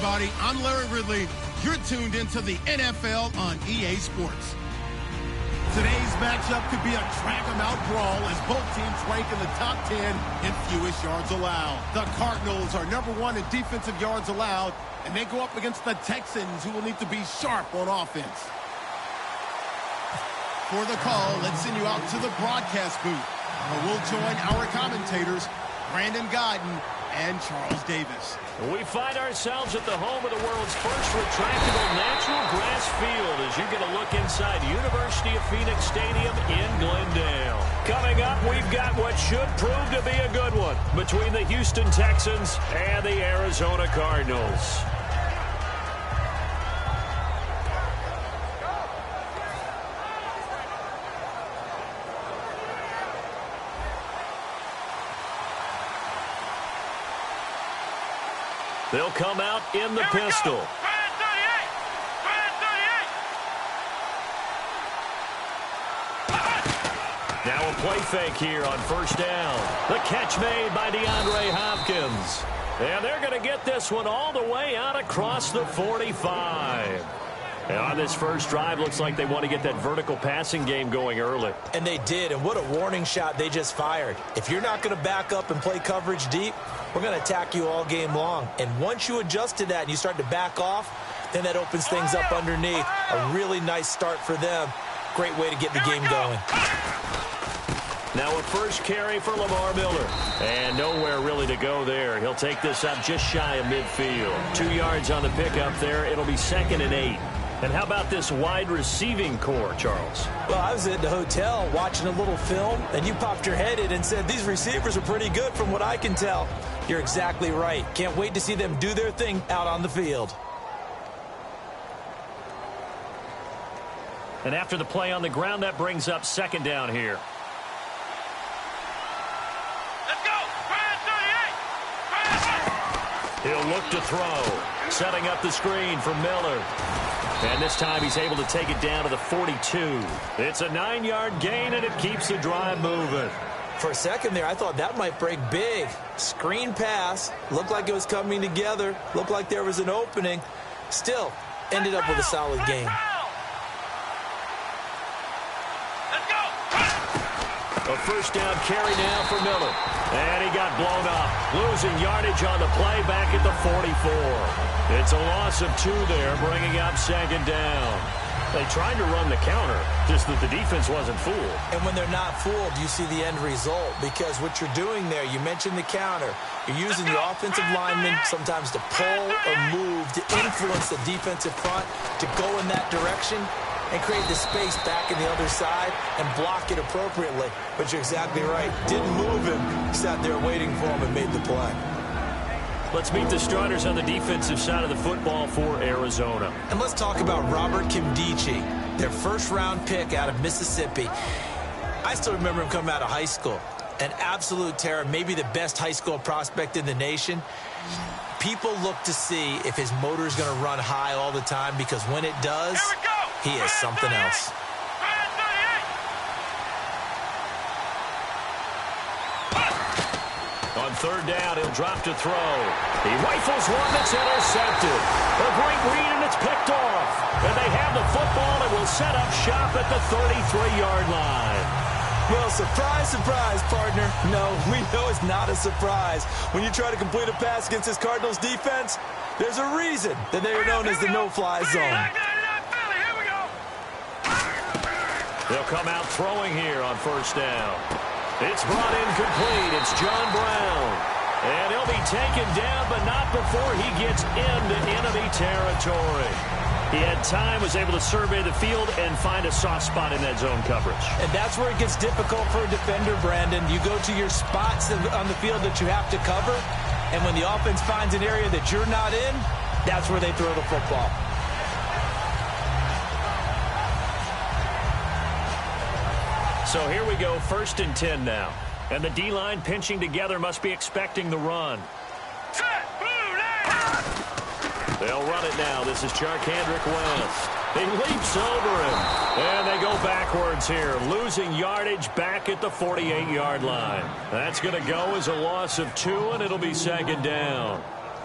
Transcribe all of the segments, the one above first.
everybody. I'm Larry Ridley. You're tuned into the NFL on EA Sports. Today's matchup could be a drag-em-out brawl as both teams rank in the top 10 in fewest yards allowed. The Cardinals are #1 in defensive yards allowed, and they go up against the Texans, who will need to be sharp on offense. For the call, let's send you out to the broadcast booth, where we'll join our commentators, Brandon Godden and Charles Davis. We find ourselves at the home of the world's first retractable natural grass field as you get a look inside University of Phoenix Stadium in Glendale. Coming up, we've got what should prove to be a good one between the Houston Texans and the Arizona Cardinals. They'll come out in the pistol. Now a play fake here on first down. The catch made by DeAndre Hopkins. And they're going to get this one all the way out across the 45. And on this first drive, looks like they want to get that vertical passing game going early. And they did, and what a warning shot they just fired. If you're not going to back up and play coverage deep, we're going to attack you all game long. And once you adjust to that and you start to back off, then that opens things up underneath. A really nice start for them. Great way to get the game going. Now a first carry for Lamar Miller. And nowhere really to go there. He'll take this up just shy of midfield. 2 yards on the pickup there. It'll be 2nd and 8. And how about this wide receiving core, Charles? Well, I was at the hotel watching a little film, and you popped your head in and said, these receivers are pretty good from what I can tell. You're exactly right. Can't wait to see them do their thing out on the field. And after the play on the ground, that brings up 2nd down here. Let's go! He'll look to throw. Setting up the screen for Miller. And this time he's able to take it down to the 42. It's a 9-yard gain, and it keeps the drive moving. For a second there, I thought that might break big. Screen pass. Looked like it was coming together. Looked like there was an opening. Still, ended up with a solid game. A first down carry now for Miller. And he got blown up. Losing yardage on the play back at the 44. It's a loss of 2 there, bringing up 2nd down. They tried to run the counter, just that the defense wasn't fooled. And when they're not fooled, you see the end result. Because what you're doing there, you mentioned the counter. You're using your offensive linemen sometimes to pull or move, to influence the defensive front, to go in that direction and create the space back in the other side and block it appropriately. But you're exactly right. Didn't move him. Sat there waiting for him and made the play. Let's meet the starters on the defensive side of the football for Arizona. And let's talk about Robert Kimdichie, their first-round pick out of Mississippi. I still remember him coming out of high school. An absolute terror, maybe the best high school prospect in the nation. People look to see if his motor is going to run high all the time, because when it does, he is something else. On 3rd down, he'll drop to throw. He rifles one that's intercepted. A great read, and it's picked off. And they have the football and will set up shop at the 33-yard line. Well, surprise, surprise, partner. No, we know it's not a surprise. When you try to complete a pass against this Cardinals defense, there's a reason that they are known as the no-fly zone. They'll come out throwing here on 1st down. It's brought in complete. It's John Brown. And he'll be taken down, but not before he gets into enemy territory. He had time, was able to survey the field and find a soft spot in that zone coverage. And that's where it gets difficult for a defender, Brandon. You go to your spots on the field that you have to cover, and when the offense finds an area that you're not in, that's where they throw the football. So here we go, 1st and 10 now. And the D-line pinching together must be expecting the run. They'll run it now. This is Charkandrick West. He leaps over him. And they go backwards here, losing yardage back at the 48-yard line. That's going to go as a loss of 2, and it'll be 2nd down.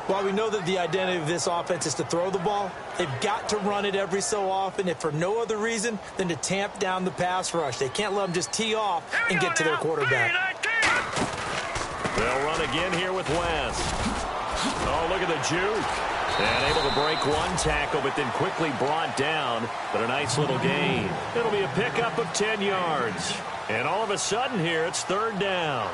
While we know that the identity of this offense is to throw the ball, they've got to run it every so often, if for no other reason than to tamp down the pass rush. They can't let them just tee off and get to their quarterback. They'll run again here with West. Oh, look at the juke. And able to break one tackle, but then quickly brought down. But a nice little gain. It'll be a pickup of 10 yards. And all of a sudden here, it's third down.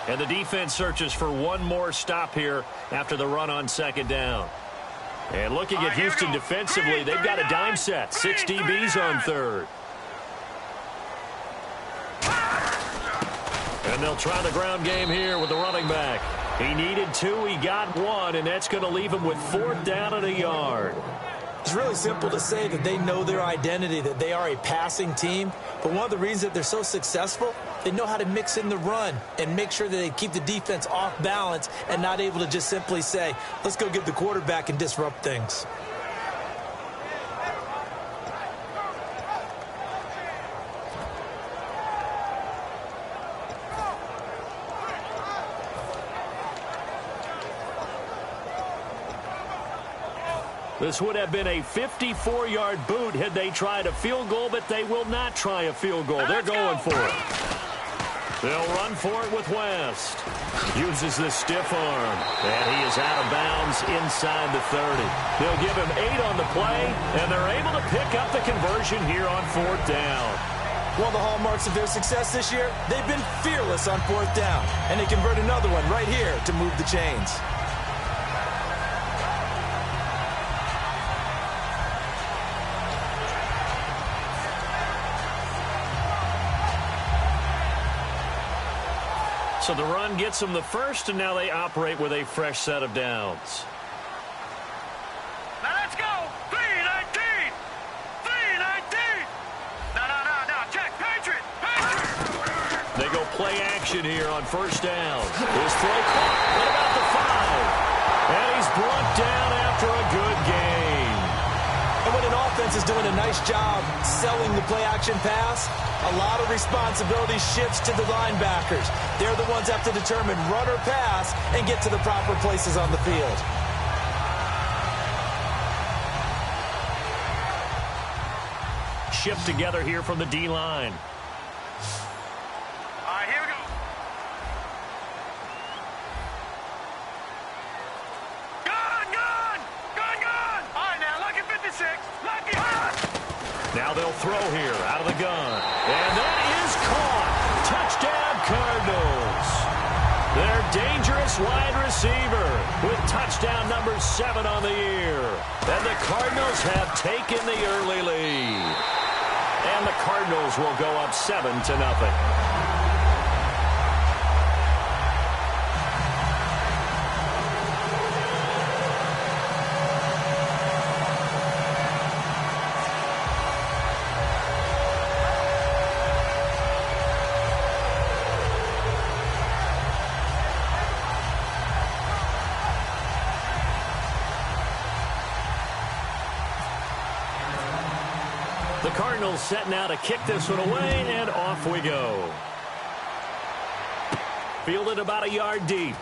And the defense searches for one more stop here after the run on second down. And looking at Houston defensively, they've got a dime set. 6 DBs on third. And they'll try the ground game here with the running back. He needed 2, he got 1, and that's going to leave him with 4th down and a yard. It's really simple to say that they know their identity, that they are a passing team. But one of the reasons that they're so successful, they know how to mix in the run and make sure that they keep the defense off balance and not able to just simply say, let's go get the quarterback and disrupt things. This would have been a 54-yard boot had they tried a field goal, but they will not try a field goal. They're going for it. They'll run for it with West. Uses the stiff arm, and he is out of bounds inside the 30. They'll give him 8 on the play, and they're able to pick up the conversion here on 4th down. One of the hallmarks of their success this year, they've been fearless on 4th down, and they convert another one right here to move the chains. So the run gets them the first, and now they operate with a fresh set of downs. Now let's go. 3-19. 3-19. No. Check. Patriot. They go play action here on first down. His throw caught. What about the 5? And he's brought down after a good gain. And when an offense is doing a nice job selling the play-action pass, a lot of responsibility shifts to the linebackers. They're the ones that have to determine run or pass and get to the proper places on the field. Shift together here from the D-line. All right, here we go. Gun. All right, now, lucky 56. Lucky. Now they'll throw here out of the gun. And that is caught. Touchdown, Cardinals. Their dangerous wide receiver with touchdown number 7 on the year. And the Cardinals have taken the early lead. And the Cardinals will go up 7-0. The Cardinals set now to kick this one away, and off we go. Fielded about a yard deep.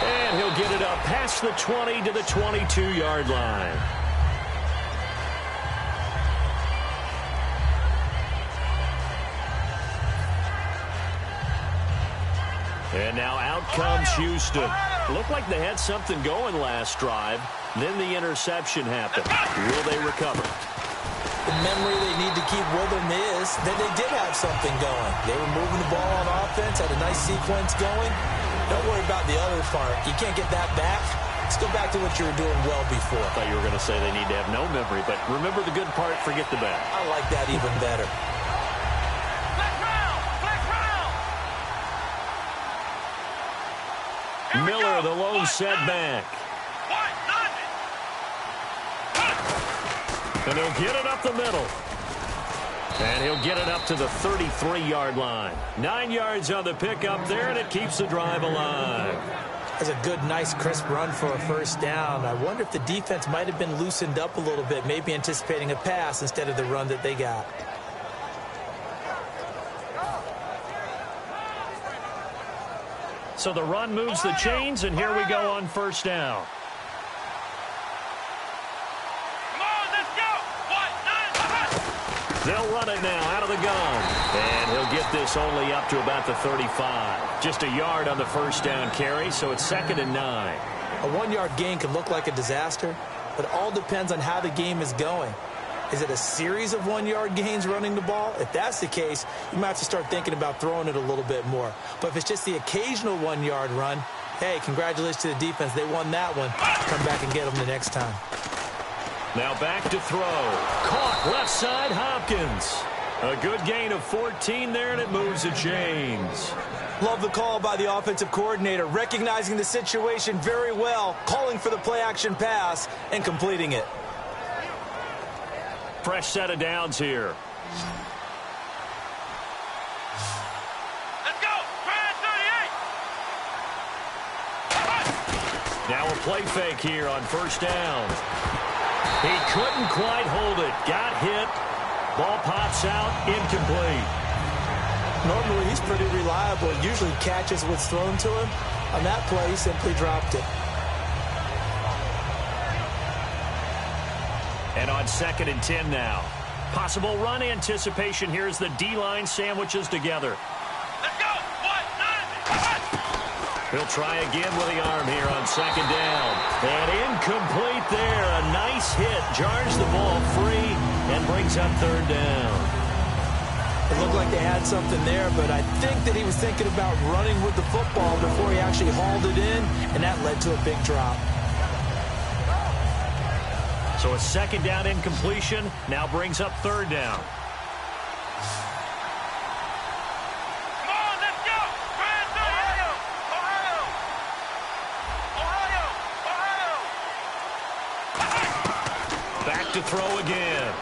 And he'll get it up past the 20 to the 22-yard line. And now out comes Houston. Looked like they had something going last drive. Then the interception happened. Will they recover? The memory they need to keep with them is that they did have something going. They were moving the ball on offense, had a nice sequence going. Don't worry about the other part. You can't get that back. Let's go back to what you were doing well before. I thought you were going to say they need to have no memory, but remember the good part, forget the bad. I like that even better. Miller, the lone setback. And he'll get it up the middle. And he'll get it up to the 33-yard line. 9 yards on the pickup there, and it keeps the drive alive. That's a good, nice, crisp run for a first down. I wonder if the defense might have been loosened up a little bit, maybe anticipating a pass instead of the run that they got. So the run moves the chains, and here we go on first down. Come on, let's go. 1, 9, They'll run it now out of the gun. And he'll get this only up to about the 35. Just a yard on the first down carry, so it's 2nd and 9. A 1-yard gain can look like a disaster, but it all depends on how the game is going. Is it a series of 1-yard gains running the ball? If that's the case, you might have to start thinking about throwing it a little bit more. But if it's just the occasional 1-yard run, hey, congratulations to the defense. They won that one. Come back and get them the next time. Now back to throw. Caught left side, Hopkins. A good gain of 14 there, and it moves the chains. Love the call by the offensive coordinator, recognizing the situation very well, calling for the play-action pass, and completing it. Fresh set of downs here. let's go. Try 38. Now a play fake here on first down. He couldn't quite hold it. Got hit. Ball pops out. Incomplete. Normally, he's pretty reliable. Usually catches what's thrown to him. On that play, he simply dropped it. And on 2nd and 10 now. Possible run anticipation here as the D-line sandwiches together. Let's go. 1, 9, He'll try again with the arm here on 2nd down. And incomplete there. A nice hit. Jars the ball free and brings up 3rd down. It looked like they had something there, but I think that he was thinking about running with the football before he actually hauled it in, and that led to a big drop. So a 2nd down incompletion now brings up 3rd down. Come on, let's go. Try 38. Ohio. Back to throw again.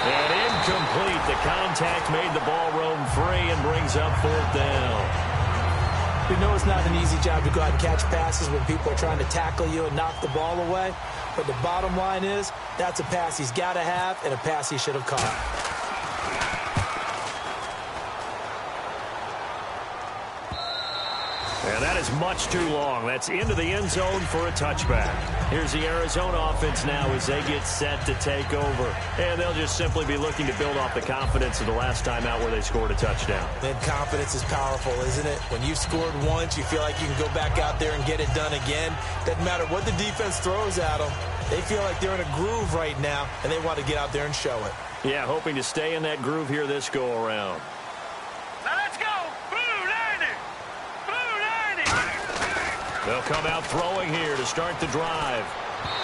And incomplete. The contact made the ball roam free and brings up 4th down. We know it's not an easy job to go out and catch passes when people are trying to tackle you and knock the ball away. But the bottom line is, that's a pass he's got to have and a pass he should have caught. And that is much too long. That's into the end zone for a touchback. Here's the Arizona offense now as they get set to take over. And they'll just simply be looking to build off the confidence of the last time out where they scored a touchdown. And confidence is powerful, isn't it? When you've scored once, you feel like you can go back out there and get it done again. Doesn't matter what the defense throws at them. They feel like they're in a groove right now, and they want to get out there and show it. Yeah, hoping to stay in that groove here this go-around. Now let's go. Blue 90. Blue 90. They'll come out throwing here to start the drive.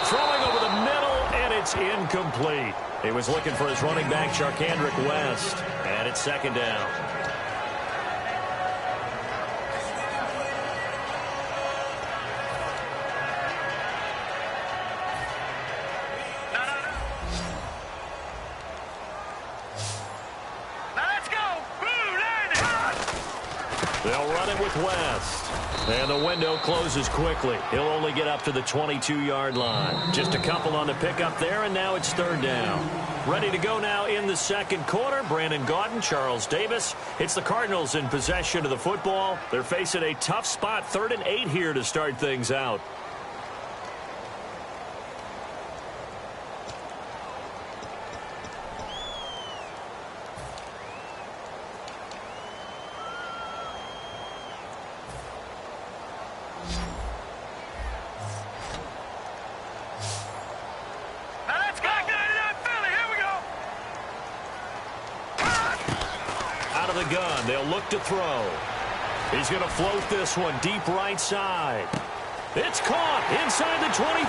Throwing over the middle, and it's incomplete. He was looking for his running back, Charkandrick West, and it's 2nd down. They'll run it with West. And the window closes quickly. He'll only get up to the 22-yard line. Just a couple on the pickup there, and now it's 3rd down. Ready to go now in the 2nd quarter. Brandon Gaudin, Charles Davis. It's the Cardinals in possession of the football. They're facing a tough spot, 3rd and 8 here to start things out. Gun. They'll look to throw. He's going to float this one deep right side. It's caught inside the 25.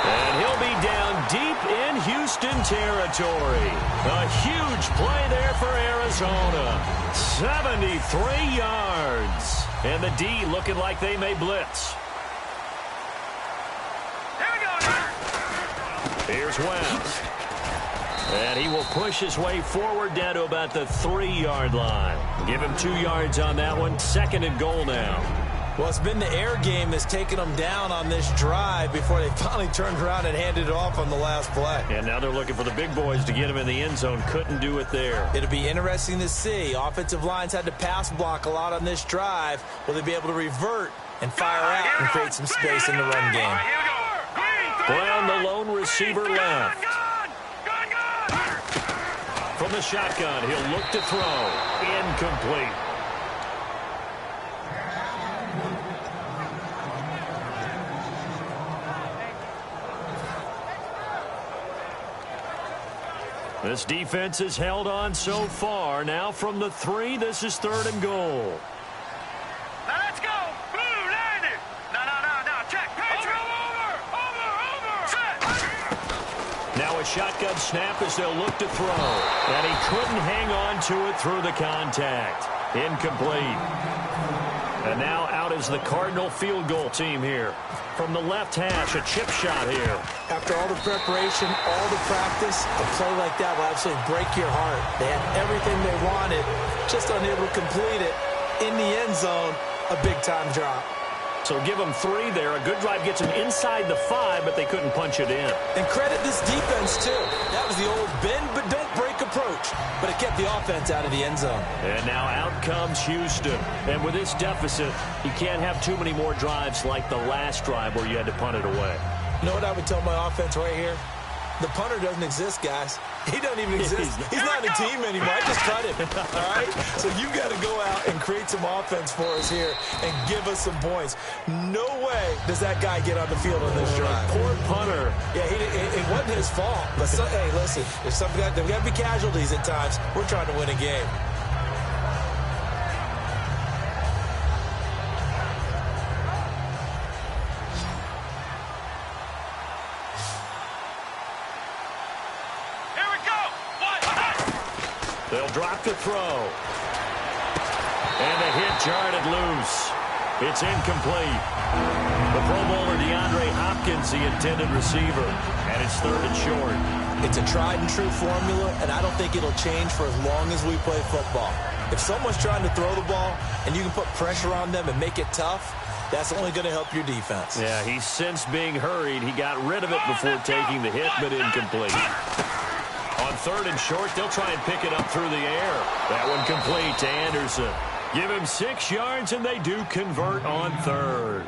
And he'll be down deep in Houston territory. A huge play there for Arizona. 73 yards. And the D looking like they may blitz. Here we go. Here's West. And he will push his way forward down to about the 3-yard line. Give him 2 yards on that one. 2nd and goal now. Well, it's been the air game that's taken them down on this drive before they finally turned around and handed it off on the last play. And now they're looking for the big boys to get him in the end zone. Couldn't do it there. It'll be interesting to see. Offensive lines had to pass block a lot on this drive. Will they be able to revert and fire out and create some space in the run game? Brown, the lone receiver left. From the shotgun, he'll look to throw. Incomplete. This defense has held on so far. Now from the 3, this is 3rd and goal. Now let's go. Blue, line it. No. Check. Over. Set. Now a shotgun snap as they'll look to throw. And he couldn't hang on to it through the contact. Incomplete. And now out is the Cardinal field goal team here. From the left hash, a chip shot here. After all the preparation, all the practice, a play like that will absolutely break your heart. They had everything they wanted, just unable to complete it. In the end zone, a big-time drop. So give them 3 there. A good drive gets them inside the 5, but they couldn't punch it in. And credit this defense, too. That was the old bend but don't break approach, but it kept the offense out of the end zone. And now out comes Houston. And with this deficit, you can't have too many more drives like the last drive where you had to punt it away. You know what I would tell my offense right here? The punter doesn't exist, guys. He doesn't even exist. He's not a team anymore. I just cut him. All right? So you got to go out and create some offense for us here and give us some points. No way does that guy get on the field on this drive. Poor punter. Yeah, it wasn't his fault. But hey, listen, there's got to be casualties at times. We're trying to win a game. They'll drop the throw. And the hit jarred loose. It's incomplete. The Pro Bowler DeAndre Hopkins, the intended receiver. And it's 3rd and short. It's a tried and true formula, and I don't think it'll change for as long as we play football. If someone's trying to throw the ball and you can put pressure on them and make it tough, that's only going to help your defense. Yeah, he's since being hurried. He got rid of it before taking the hit, but incomplete. On 3rd and short, they'll try and pick it up through the air. That one complete to Anderson. Give him 6 yards, and they do convert on 3rd.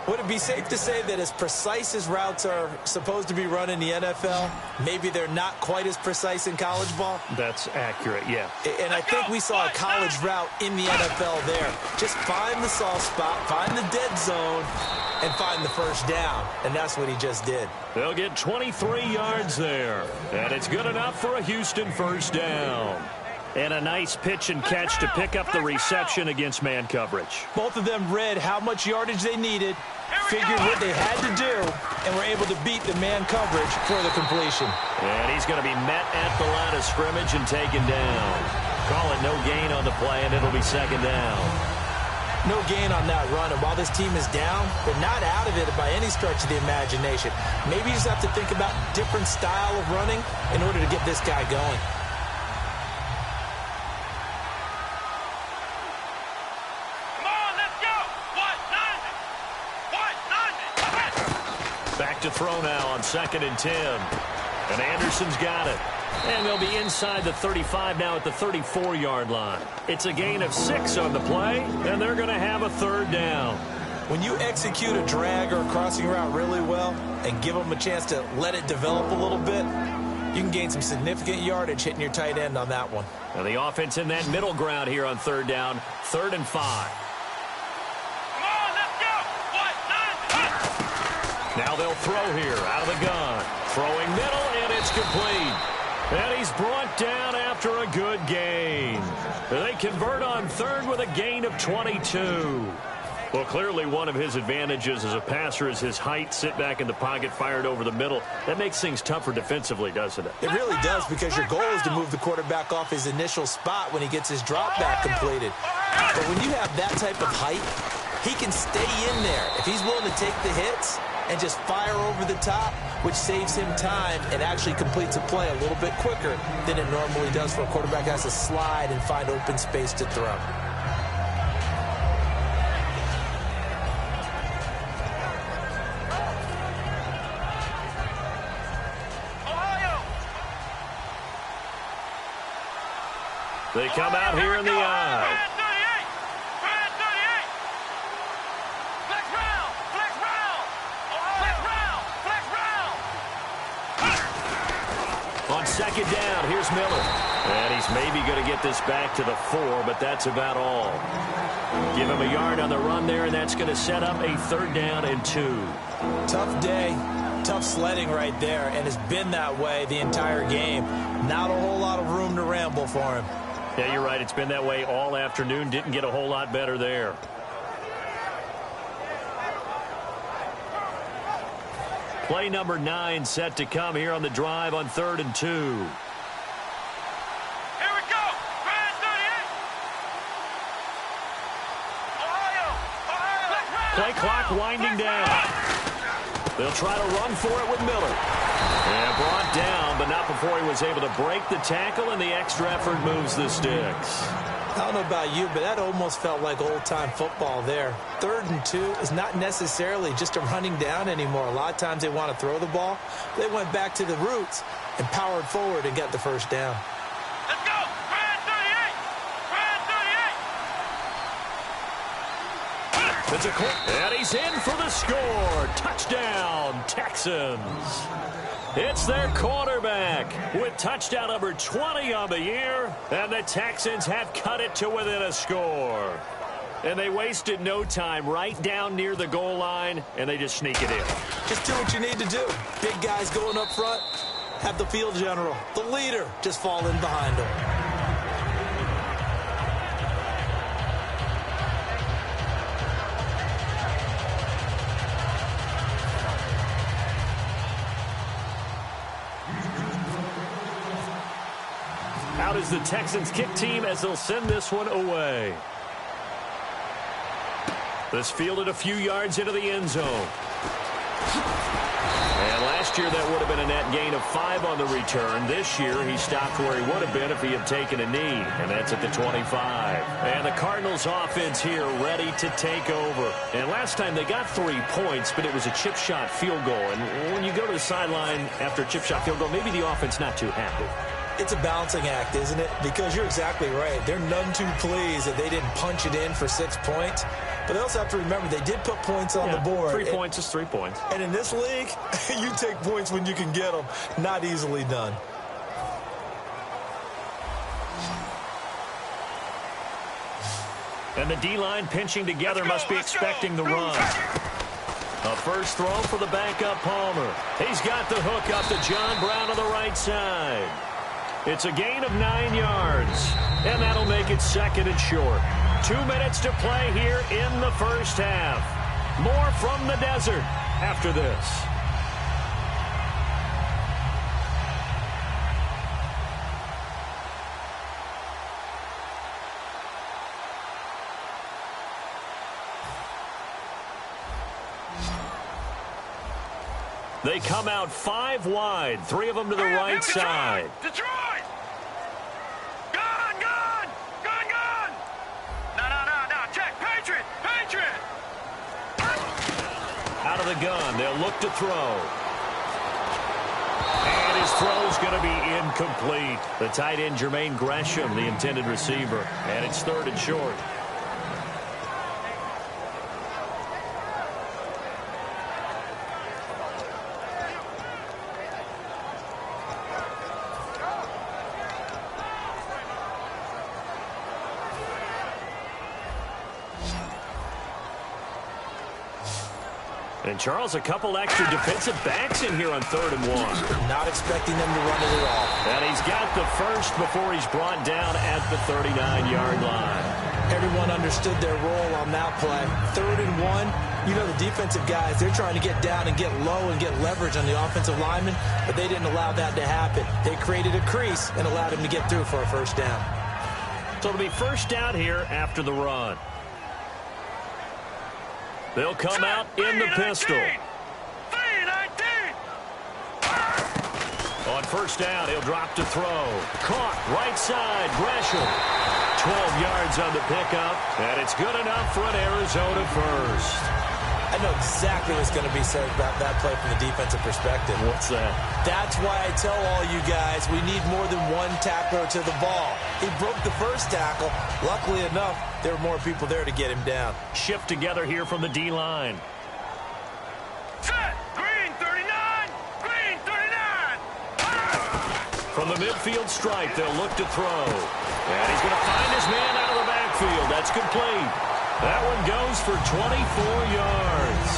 Would it be safe to say that as precise as routes are supposed to be run in the NFL, maybe they're not quite as precise in college ball? That's accurate, yeah. And I think we saw a college route in the NFL there. Just find the soft spot, find the dead zone, and find the first down. And that's what he just did. They'll get 23 yards there. And it's good enough for a Houston first down. And a nice pitch and catch to pick up the reception against man coverage. Both of them read how much yardage they needed, figured what they had to do, and were able to beat the man coverage for the completion. And he's going to be met at the line of scrimmage and taken down. Call it no gain on the play, and it'll be 2nd down. No gain on that run, and while this team is down, they're not out of it by any stretch of the imagination. Maybe you just have to think about different style of running in order to get this guy going. Back to throw now on 2nd and 10. And Anderson's got it. And they'll be inside the 35 now at the 34-yard line. It's a gain of 6 on the play, and they're going to have a 3rd down. When you execute a drag or a crossing route really well and give them a chance to let it develop a little bit, you can gain some significant yardage hitting your tight end on that one. And the offense in that middle ground here on 3rd down, 3rd and 5. Now they'll throw here out of the gun. Throwing middle, and it's complete. And he's brought down after a good gain. They convert on 3rd with a gain of 22. Well, clearly one of his advantages as a passer is his height. Sit back in the pocket, fired over the middle. That makes things tougher defensively, doesn't it? It really does, because your goal is to move the quarterback off his initial spot when he gets his drop back completed. But when you have that type of height, he can stay in there. If he's willing to take the hits and just fire over the top, which saves him time and actually completes a play a little bit quicker than it normally does for a quarterback who has to slide and find open space to throw. They come out here in the eye. On second down, here's Miller. And he's maybe going to get this back to the 4, but that's about all. Give him a yard on the run there, and that's going to set up a 3rd down and 2. Tough day, tough sledding right there, and it's been that way the entire game. Not a whole lot of room to ramble for him. Yeah, you're right. It's been that way all afternoon. Didn't get a whole lot better there. Play number 9 set to come here on the drive on 3rd and 2. Here we go. Brad 38. Ohio. Play clock winding down. They'll try to run for it with Miller. And brought down, but not before he was able to break the tackle, and the extra effort moves the sticks. I don't know about you, but that almost felt like old-time football there. 3rd and 2 is not necessarily just a running down anymore. A lot of times they want to throw the ball. They went back to the roots and powered forward and got the 1st down. Let's go. Brad 38. Brad 38. It's a and he's in for the score. Touchdown, Texans. It's their quarterback with touchdown number 20 on the year, and the Texans have cut it to within a score. And they wasted no time right down near the goal line, and they just sneak it in. Just do what you need to do. Big guys going up front, have the field general, the leader, just fall in behind him. Out is the Texans kick team as they'll send this one away. This fielded a few yards into the end zone. And last year that would have been a net gain of 5 on the return. This year he stopped where he would have been if he had taken a knee, and that's at the 25. And the Cardinals offense here ready to take over. And last time they got 3 points, but it was a chip shot field goal. And when you go to the sideline after a chip shot field goal, maybe the offense not too happy. It's a balancing act, isn't it? Because you're exactly right. They're none too pleased that they didn't punch it in for 6 points. But they also have to remember they did put points on the board. 3 points is 3 points. And in this league, you take points when you can get them. Not easily done. And the D-line pinching together must be expecting the run. A first throw for the backup Palmer. He's got the hook up to John Brown on the right side. It's a gain of 9 yards, and that'll make it 2nd and short. 2 minutes to play here in the first half. More from the desert after this. They come out 5 wide, 3 of them to the right side. Detroit! Gone! No. Check. Patriot! Out of the gun, they'll look to throw. And his throw's going to be incomplete. The tight end, Jermaine Gresham, the intended receiver. And it's 3rd and short. And, Charles, a couple extra defensive backs in here on 3rd and 1. Not expecting them to run it at all. And he's got the first before he's brought down at the 39-yard line. Everyone understood their role on that play. 3rd and 1, you know the defensive guys, they're trying to get down and get low and get leverage on the offensive lineman, but they didn't allow that to happen. They created a crease and allowed him to get through for a first down. So it'll be first down here after the run. They'll come out in the pistol. On first down, he'll drop to throw. Caught, right side, Gresham. 12 yards on the pickup, and it's good enough for an Arizona first. I know exactly what's going to be said about that play from the defensive perspective. What's that? That's why I tell all you guys we need more than one tackler to the ball. He broke the first tackle. Luckily enough, there were more people there to get him down. Shift together here from the D-line. Set. Green 39. Green 39. From the midfield stripe, they'll look to throw. And he's going to find his man out of the backfield. That's complete. That one goes for 24 yards.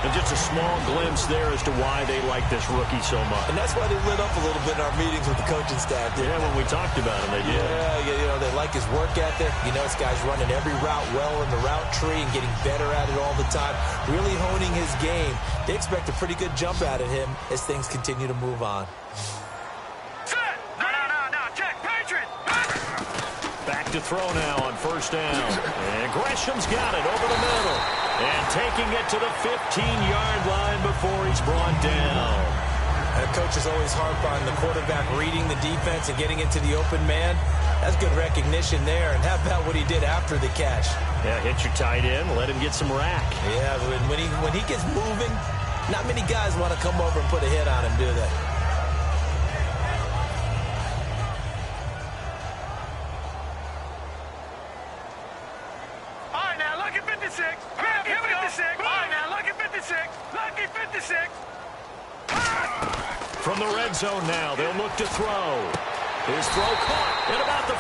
And just a small glimpse there as to why they like this rookie so much. And that's why they lit up a little bit in our meetings with the coaching staff. Yeah, when we talked about him, they did. Yeah, you know, they like his work ethic. You know, this guy's running every route well in the route tree and getting better at it all the time, really honing his game. They expect a pretty good jump out of him as things continue to move on. Set. No. Check. Patriot. Back to throw now on first down. And Gresham's got it over the middle. And taking it to the 15-yard line before he's brought down. And coaches always harp on the quarterback reading the defense and getting into the open man. That's good recognition there. And how about what he did after the catch? Yeah, hit your tight end, let him get some rack. Yeah, when he gets moving, not many guys want to come over and put a hit on him, do they? All right, now, lucky 56. Here we go. 56. All right, now, lucky 56. Lucky 56. From the red zone now, they'll look to throw. His throw caught at about the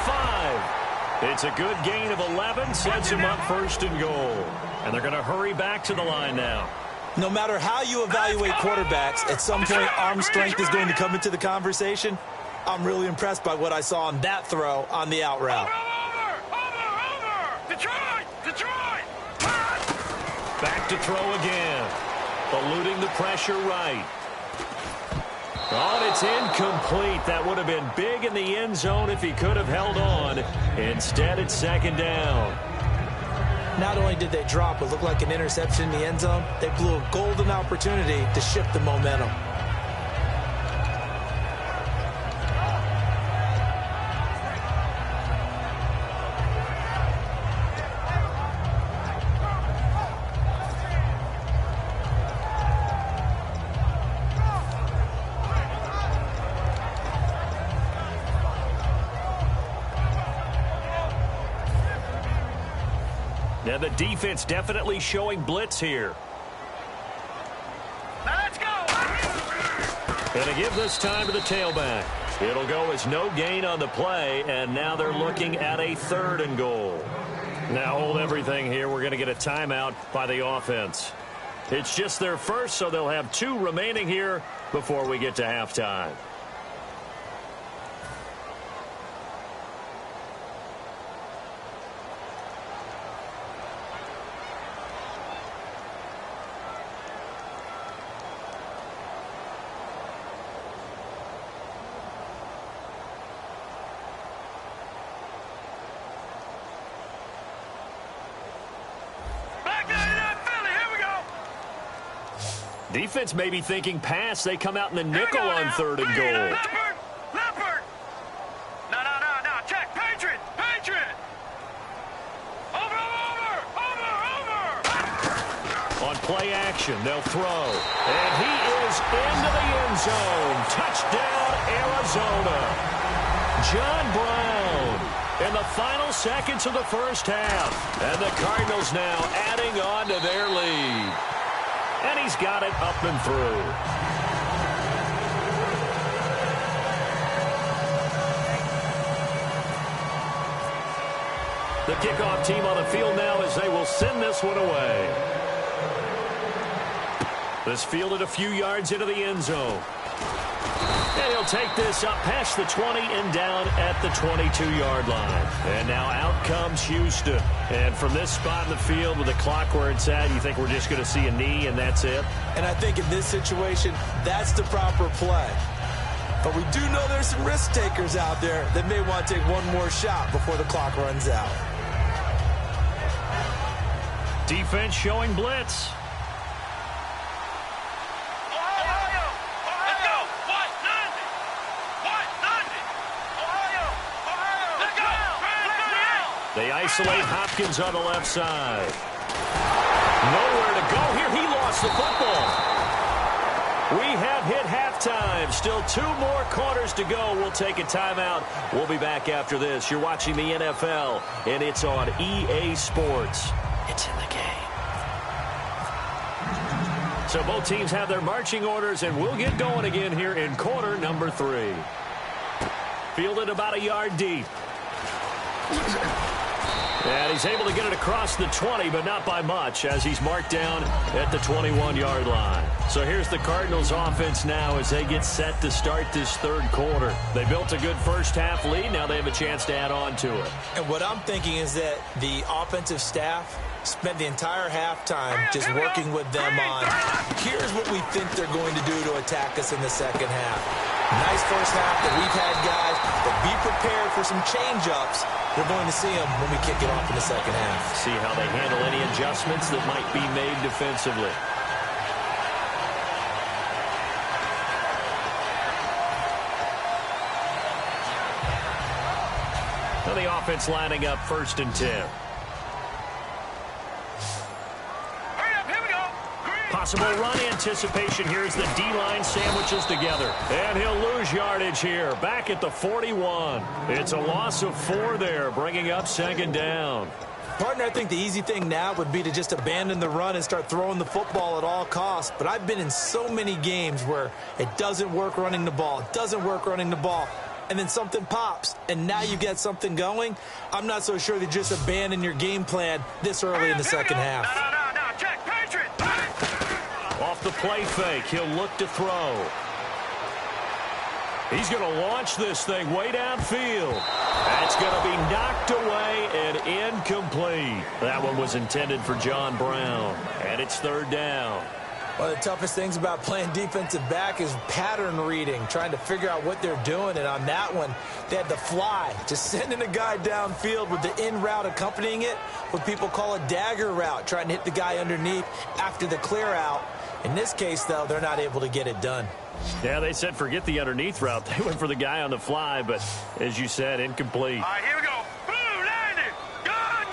5. It's a good gain of 11, sets him up first and goal. And they're going to hurry back to the line now. No matter how you evaluate quarterbacks, at some point arm strength is going to come into the conversation. I'm really impressed by what I saw on that throw on the out route. Over. Detroit. Back to throw again. Eluding the pressure right. Oh, and it's incomplete. That would have been big in the end zone if he could have held on. Instead, it's second down. Not only did they drop what looked like an interception in the end zone, they blew a golden opportunity to shift the momentum. Now the defense definitely showing blitz here. Now let's go. Going to give this time to the tailback. It'll go as no gain on the play, and now they're looking at a 3rd and goal. Now hold everything here. We're going to get a timeout by the offense. It's just their first, so they'll have 2 remaining here before we get to halftime. Defense may be thinking pass. They come out in the nickel on 3rd and goal. Leopard. No. Check. Patriot. Over. On play action, they'll throw. And he is into the end zone. Touchdown, Arizona. John Brown in the final seconds of the first half. And the Cardinals now adding on to their lead. And he's got it up and through. The kickoff team on the field now as they will send this one away. This fielded a few yards into the end zone. And he'll take this up past the 20 and down at the 22-yard line. And now out comes Houston. And from this spot in the field with the clock where it's at, you think we're just going to see a knee and that's it? And I think in this situation, that's the proper play. But we do know there's some risk takers out there that may want to take one more shot before the clock runs out. Defense showing blitz. They isolate Hopkins on the left side. Nowhere to go here. He lost the football. We have hit halftime. Still 2 more quarters to go. We'll take a timeout. We'll be back after this. You're watching the NFL, and it's on EA Sports. It's in the game. So both teams have their marching orders, and we'll get going again here in quarter number 3. Fielded about a yard deep. And he's able to get it across the 20, but not by much, as he's marked down at the 21-yard line. So here's the Cardinals offense now as they get set to start this third quarter. They built a good first-half lead. Now they have a chance to add on to it. And what I'm thinking is that the offensive staff spent the entire halftime just working with them on, here's what we think they're going to do to attack us in the second half. Nice first half that we've had, guys, but be prepared for some change-ups. We're going to see them when we kick it off in the second half. See how they handle any adjustments that might be made defensively. Now the offense lining up 1st and 10. Possible run anticipation here as the D-line sandwiches together. And he'll lose yardage here. Back at the 41. It's a loss of 4 there, bringing up 2nd down. Partner, I think the easy thing now would be to just abandon the run and start throwing the football at all costs. But I've been in so many games where it doesn't work running the ball. It doesn't work running the ball. And then something pops, and now you get something going. I'm not so sure that just abandon your game plan this early in the second half. No, check, Patriot. Off the play fake, he'll look to throw. He's going to launch this thing way downfield. That's going to be knocked away and incomplete. That one was intended for John Brown, and it's 3rd down. One of the toughest things about playing defensive back is pattern reading, trying to figure out what they're doing. And on that one, they had the fly, just sending a guy downfield with the in route accompanying it, what people call a dagger route, trying to hit the guy underneath after the clear out. In this case, though, they're not able to get it done. Yeah, they said forget the underneath route. They went for the guy on the fly, but as you said, incomplete. All right, here we go. Blue, landed. Gone.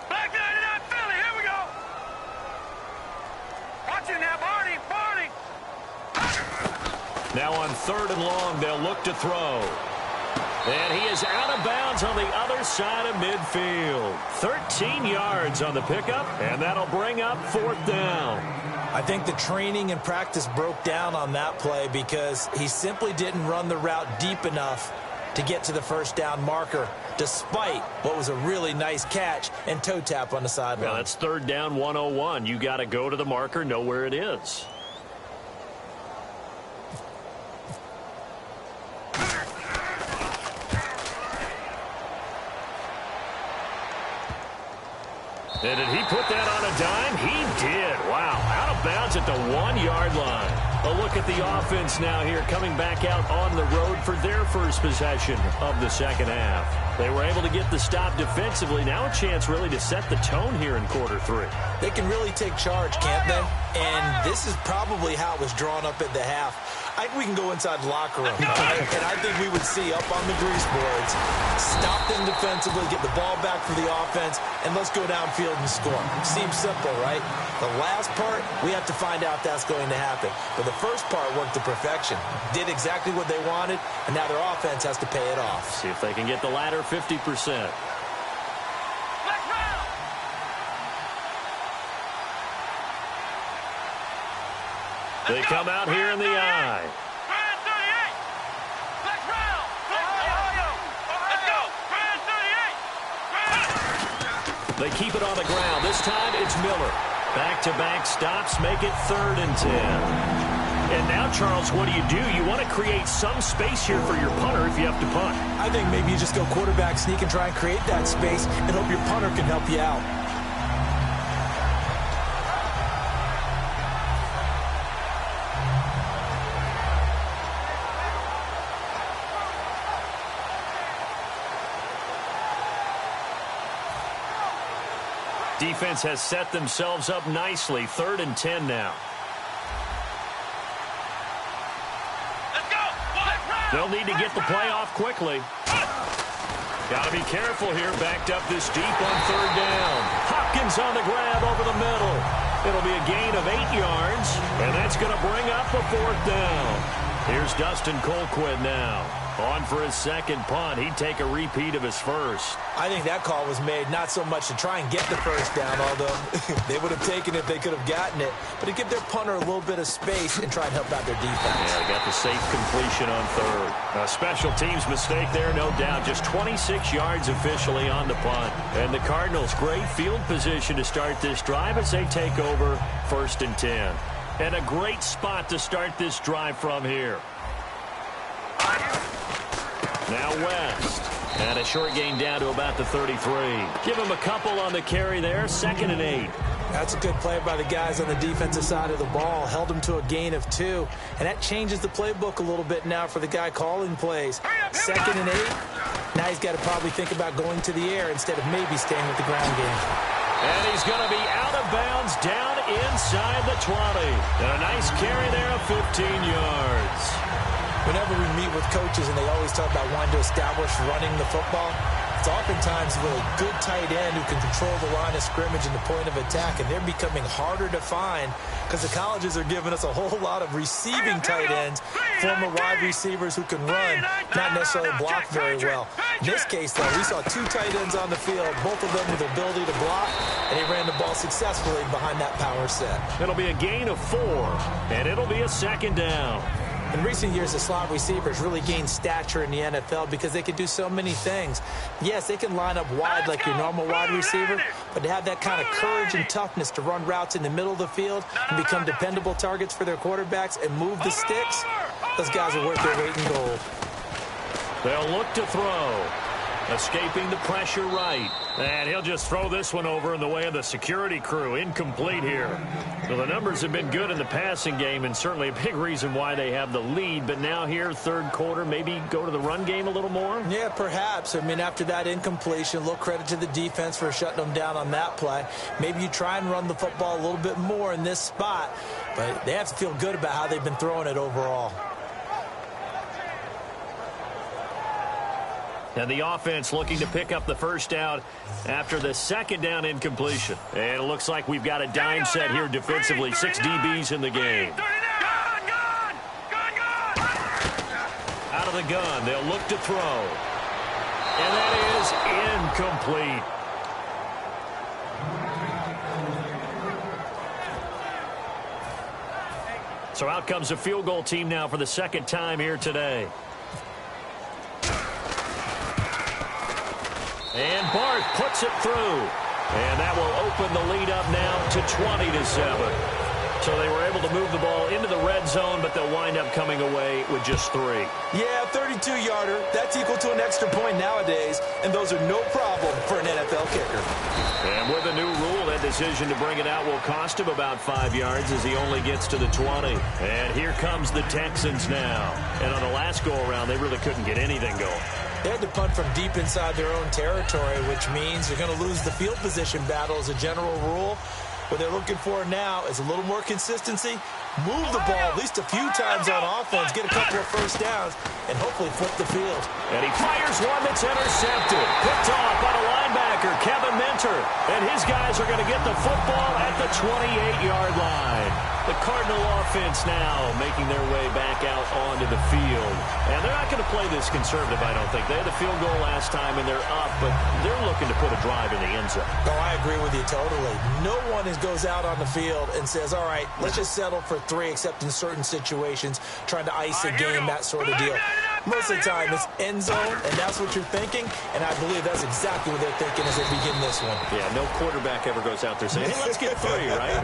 Black 99 Philly, here we go. Watch it now, Barney. Now on 3rd and long, they'll look to throw. And he is out of bounds on the other side of midfield. 13 yards on the pickup, and that'll bring up 4th down. I think the training and practice broke down on that play because he simply didn't run the route deep enough to get to the 1st down marker, despite what was a really nice catch and toe tap on the sideline. Well, that's 3rd down 101. You got to go to the marker, know where it is. And did he put that on a dime? He did. Wow. Out of bounds at the 1-yard line. A look at the offense now here coming back out on the road for their first possession of the second half. They were able to get the stop defensively. Now a chance really to set the tone here in quarter 3. They can really take charge, can't they? And this is probably how it was drawn up at the half. I think we can go inside the locker room, right? And I think we would see up on the grease boards, stop them defensively, get the ball back for the offense, and let's go downfield and score. Seems simple, right? The last part, we have to find out if that's going to happen. But the first part worked to perfection. Did exactly what they wanted, and now their offense has to pay it off. See if they can get the latter 50%. They come out here in the eye. They keep it on the ground. This time it's Miller. Back-to-back stops make it 3rd and 10. And now, Charles, what do? You want to create some space here for your punter if you have to punt. I think maybe you just go quarterback sneak and try and create that space and hope your punter can help you out. Defense has set themselves up nicely. 3rd and 10 now. Let's go. They'll need to get the play off quickly. Got to be careful here. Backed up this deep on third down. Hopkins on the grab over the middle. It'll be a gain of 8 yards, and that's going to bring up a fourth down. Here's Dustin Colquitt now. On for his second punt. He'd take a repeat of his first. I think that call was made not so much to try and get the first down, although they would have taken it if they could have gotten it, but to give their punter a little bit of space and try and help out their defense. Yeah, they got the safe completion on third. A special teams mistake there, no doubt. Just 26 yards officially on the punt. And the Cardinals, great field position to start this drive as they take over 1st and 10. And a great spot to start this drive from here. Now West. And a short gain down to about the 33. Give him a couple on the carry there. 2nd and 8. That's a good play by the guys on the defensive side of the ball. Held him to a gain of 2. And that changes the playbook a little bit now for the guy calling plays. 2nd and 8. Now he's got to probably think about going to the air instead of maybe staying with the ground game. And he's going to be out of bounds down inside the 20. And a nice carry there of 15 yards. Whenever we meet with coaches and they always talk about wanting to establish running the football, it's oftentimes a really good tight end who can control the line of scrimmage and the point of attack, and they're becoming harder to find because the colleges are giving us a whole lot of receiving tight ends, former wide receivers who can run, not necessarily block very well. In this case, though, we saw 2 tight ends on the field, both of them with the ability to block, and they ran the ball successfully behind that power set. It'll be a gain of 4, and it'll be a 2nd down. In recent years, the slot receivers really gained stature in the NFL because they can do so many things. Yes, they can line up wide like your normal wide receiver, but to have that kind of courage and toughness to run routes in the middle of the field and become dependable targets for their quarterbacks and move the sticks, those guys are worth their weight in gold. They'll look to throw. Escaping the pressure right. And he'll just throw this one over in the way of the security crew. Incomplete here. So the numbers have been good in the passing game and certainly a big reason why they have the lead. But now here, third quarter, maybe go to the run game a little more? Yeah, perhaps. I mean, after that incompletion, a little credit to the defense for shutting them down on that play. Maybe you try and run the football a little bit more in this spot. But they have to feel good about how they've been throwing it overall. And the offense looking to pick up the first down after the 2nd down incompletion. And it looks like we've got a dime set here defensively. 6 DBs in the game. Out of the gun. They'll look to throw. And that is incomplete. So out comes a field goal team now for the 2nd time here today. And Barth puts it through. And that will open the lead up now to 20-7. So they were able to move the ball into the red zone, but they'll wind up coming away with just 3. Yeah, 32-yarder. That's equal to an extra point nowadays, and those are no problem for an NFL kicker. And with a new rule, that decision to bring it out will cost him about 5 yards as he only gets to the 20. And here comes the Texans now. And on the last go-around, they really couldn't get anything going. They had to punt from deep inside their own territory, which means you're going to lose the field position battle as a general rule. What they're looking for now is a little more consistency, move the ball at least a few times on offense, get a couple of first downs, and hopefully flip the field. And he fires one that's intercepted. Picked off by the linebacker, Kevin Minter. And his guys are going to get the football at the 28-yard line. The Cardinal offense now making their way back out onto the field. And they're not going to play this conservative, I don't think. They had the field goal last time, and they're up, but they're looking to put a drive in the end zone. Oh, I agree with you totally. No one goes out on the field and says, all right, let's just settle for 3, except in certain situations, trying to ice a game, that sort of deal. Most of the time, it's end zone, and that's what you're thinking, and I believe that's exactly what they're thinking as they begin this one. Yeah, no quarterback ever goes out there saying, hey, let's get 3, right?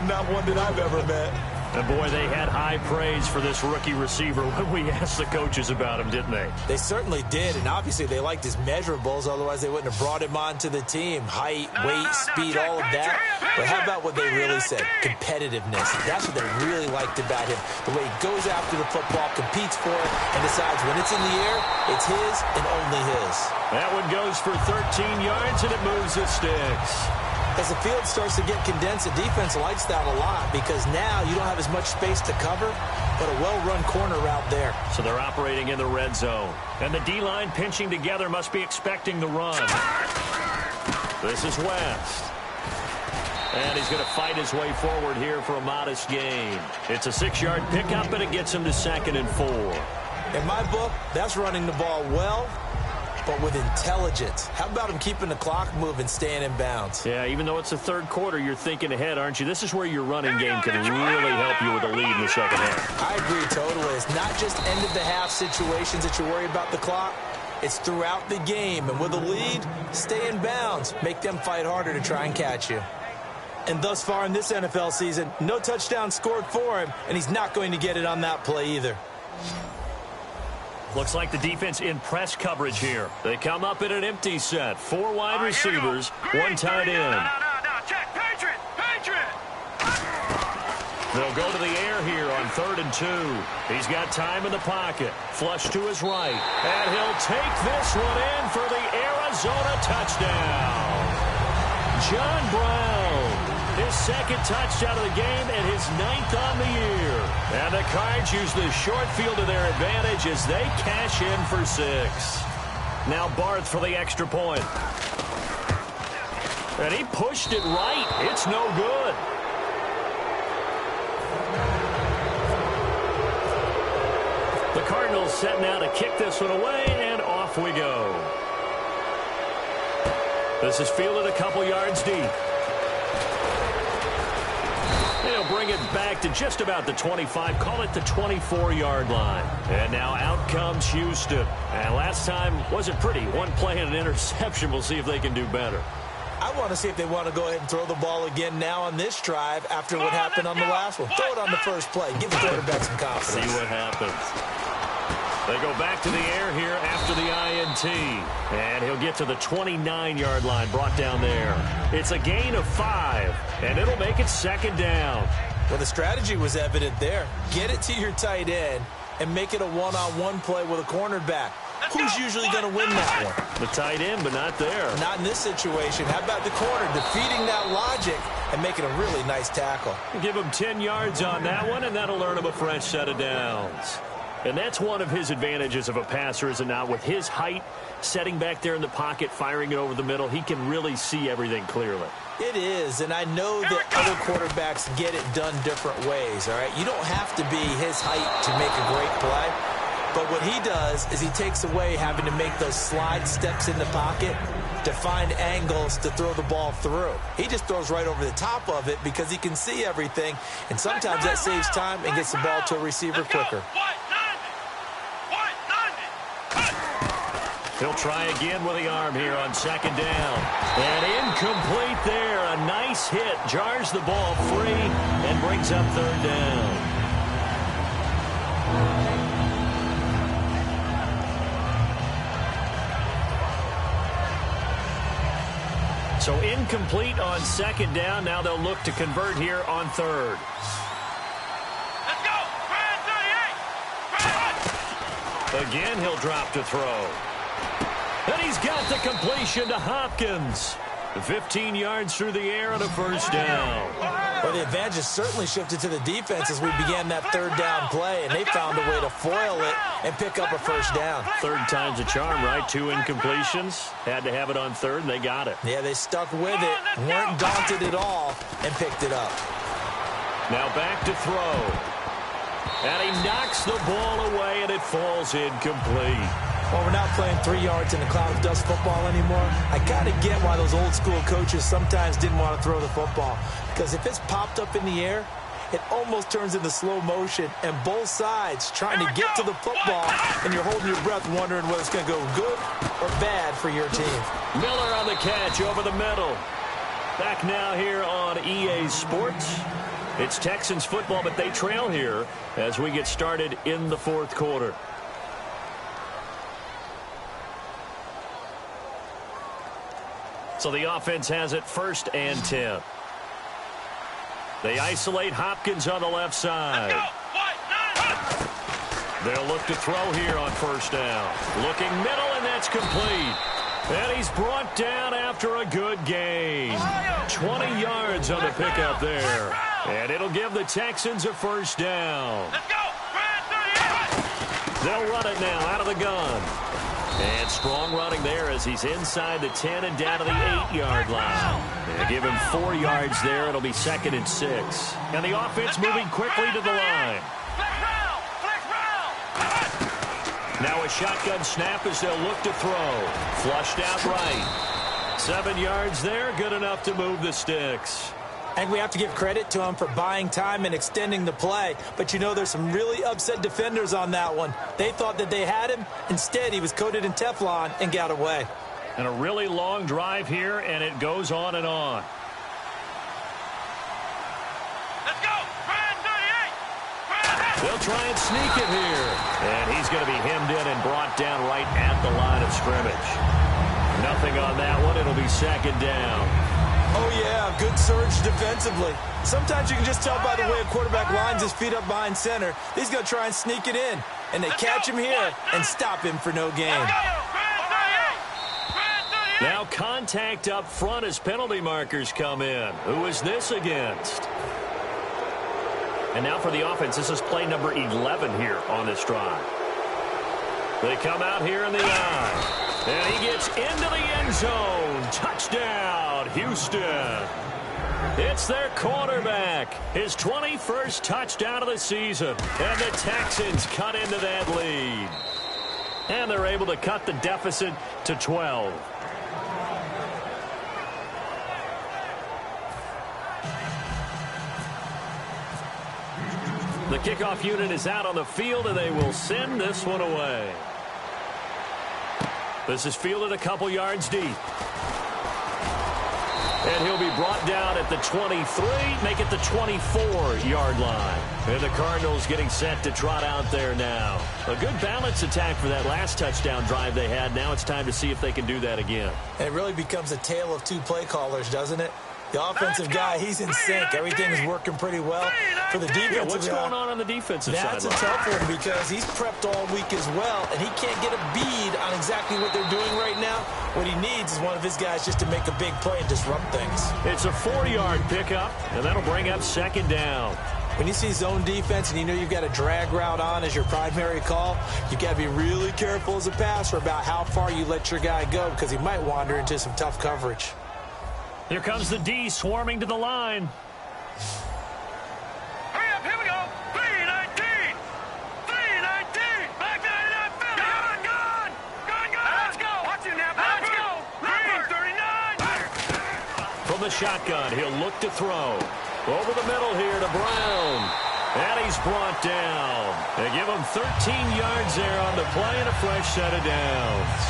Not one that I've ever met. And, boy, they had high praise for this rookie receiver when we asked the coaches about him, didn't they? They certainly did, and obviously they liked his measurables. Otherwise, they wouldn't have brought him onto the team. Height, weight, speed, all of that. But how about what they really said? Competitiveness. That's what they really liked about him. The way he goes after the football, competes for it, and decides when it's in the air, it's his and only his. That one goes for 13 yards, and it moves the sticks. As the field starts to get condensed, the defense likes that a lot because now you don't have as much space to cover, but a well-run corner route there. So they're operating in the red zone. And the D-line pinching together must be expecting the run. This is West. And he's going to fight his way forward here for a modest gain. It's a 6-yard pickup, and it gets him to 2nd and 4. In my book, that's running the ball well, but with intelligence. How about him keeping the clock moving, staying in bounds? Yeah, even though it's the third quarter, you're thinking ahead, aren't you? This is where your running game can really help you with a lead in the second half. I agree totally. It's not just end-of-the-half situations that you worry about the clock. It's throughout the game. And with a lead, stay in bounds. Make them fight harder to try and catch you. And thus far in this NFL season, no touchdown scored for him, and he's not going to get it on that play either. Looks like the defense in press coverage here. They come up in an empty set. 4 wide receivers, 1 tight end. No. Check. Patriot. They'll go to the air here on 3rd and 2. He's got time in the pocket. Flush to his right. And he'll take this one in for the Arizona touchdown. John Brown. His 2nd touchdown of the game and his 9th on the year. And the Cards use the short field to their advantage as they cash in for 6. Now Barth for the extra point. And he pushed it right. It's no good. The Cardinals set now to kick this one away, and off we go. This is fielded a couple yards deep. They'll bring it back to just about the 25, call it the 24-yard line. And now out comes Houston. And last time wasn't pretty. One play and an interception. We'll see if they can do better. I want to see if they want to go ahead and throw the ball again now on this drive after what happened on the last one. Throw it on the first play. Give the quarterback some confidence. See what happens. They go back to the air here after the INT. And he'll get to the 29-yard line, brought down there. It's a gain of 5, and it'll make it 2nd down. Well, the strategy was evident there. Get it to your tight end and make it a one-on-one play with a cornerback. Who's usually going to win that one? The tight end, but not there. Not in this situation. How about the corner defeating that logic and making a really nice tackle? Give him 10 yards on that one, and that'll earn him a fresh set of downs. And that's one of his advantages of a passer, is it not? With his height, setting back there in the pocket, firing it over the middle, he can really see everything clearly. It is, and I know that other quarterbacks get it done different ways, all right? You don't have to be his height to make a great play. But what he does is he takes away having to make those slide steps in the pocket to find angles to throw the ball through. He just throws right over the top of it because he can see everything, and sometimes that saves time and gets the ball to a receiver quicker. He'll try again with the arm here on 2nd down. And incomplete there. A nice hit. Jars the ball free and brings up 3rd down. So incomplete on 2nd down. Now they'll look to convert here on 3rd. Let's go. Again, he'll drop to throw. And he's got the completion to Hopkins. 15 yards through the air and a 1st down. Well, the advantage has certainly shifted to the defense as we began that 3rd down play, and they found a way to foil it and pick up a 1st down. 3rd time's a charm, right? 2 incompletions. Had to have it on 3rd, and they got it. Yeah, they stuck with it, weren't daunted at all, and picked it up. Now back to throw. And he knocks the ball away, and it falls incomplete. Well, we're not playing 3 yards in a cloud of dust football anymore. I kind of get why those old school coaches sometimes didn't want to throw the football. Because if it's popped up in the air, it almost turns into slow motion. And both sides trying to get to the football, and you're holding your breath wondering whether it's going to go good or bad for your team. Miller on the catch over the middle. Back now here on EA Sports. It's Texans football, but they trail here as we get started in the 4th quarter. So the offense has it 1st and 10. They isolate Hopkins on the left side. They'll look to throw here on 1st down. Looking middle, and that's complete. And he's brought down after a good gain. 20 yards on the pickup there. And it'll give the Texans a first down. Let's go. They'll run it now out of the gun. And strong running there as he's inside the 10 and down to the 8-yard line. And give him 4 yards there. It'll be 2nd and 6. And the offense moving quickly to the line. Now a shotgun snap as they'll look to throw. Flushed out right. 7 yards there, good enough to move the sticks. I think we have to give credit to him for buying time and extending the play. But, you know, there's some really upset defenders on that one. They thought that they had him. Instead, he was coated in Teflon and got away. And a really long drive here, and it goes on and on. Let's go. They'll try and sneak it here. And he's going to be hemmed in and brought down right at the line of scrimmage. Nothing on that one. It'll be 2nd down. Oh, yeah, good surge defensively. Sometimes you can just tell by the way a quarterback lines his feet up behind center. He's going to try and sneak it in. And they catch him here and stop him for no gain. Now contact up front as penalty markers come in. Who is this against? And now for the offense, this is play number 11 here on this drive. They come out here in the eye. And he gets into the end zone. Touchdown, Houston. It's their quarterback. His 21st touchdown of the season. And the Texans cut into that lead. And they're able to cut the deficit to 12. The kickoff unit is out on the field, and they will send this one away. This is fielded a couple yards deep. And he'll be brought down at the 23, make it the 24-yard line. And the Cardinals getting set to trot out there now. A good balance attack for that last touchdown drive they had. Now it's time to see if they can do that again. And it really becomes a tale of two play callers, doesn't it? The offensive guy, he's in sync. Everything's working pretty well. For the defensive guy, what's going on the defensive side? That's a tough one because he's prepped all week as well, and he can't get a bead on exactly what they're doing right now. What he needs is one of his guys just to make a big play and disrupt things. It's a 4-yard pickup, and that'll bring up 2nd down. When you see zone defense and you know you've got a drag route on as your primary call, you've got to be really careful as a passer about how far you let your guy go because he might wander into some tough coverage. Here comes the D swarming to the line. Hurry up, here we go. 319. 319. Back to the NFL. Gun. Let's go. Watch it now. Let's go. 339. From the shotgun, he'll look to throw. Over the middle here to Brown. And he's brought down. They give him 13 yards there on the play and a fresh set of downs.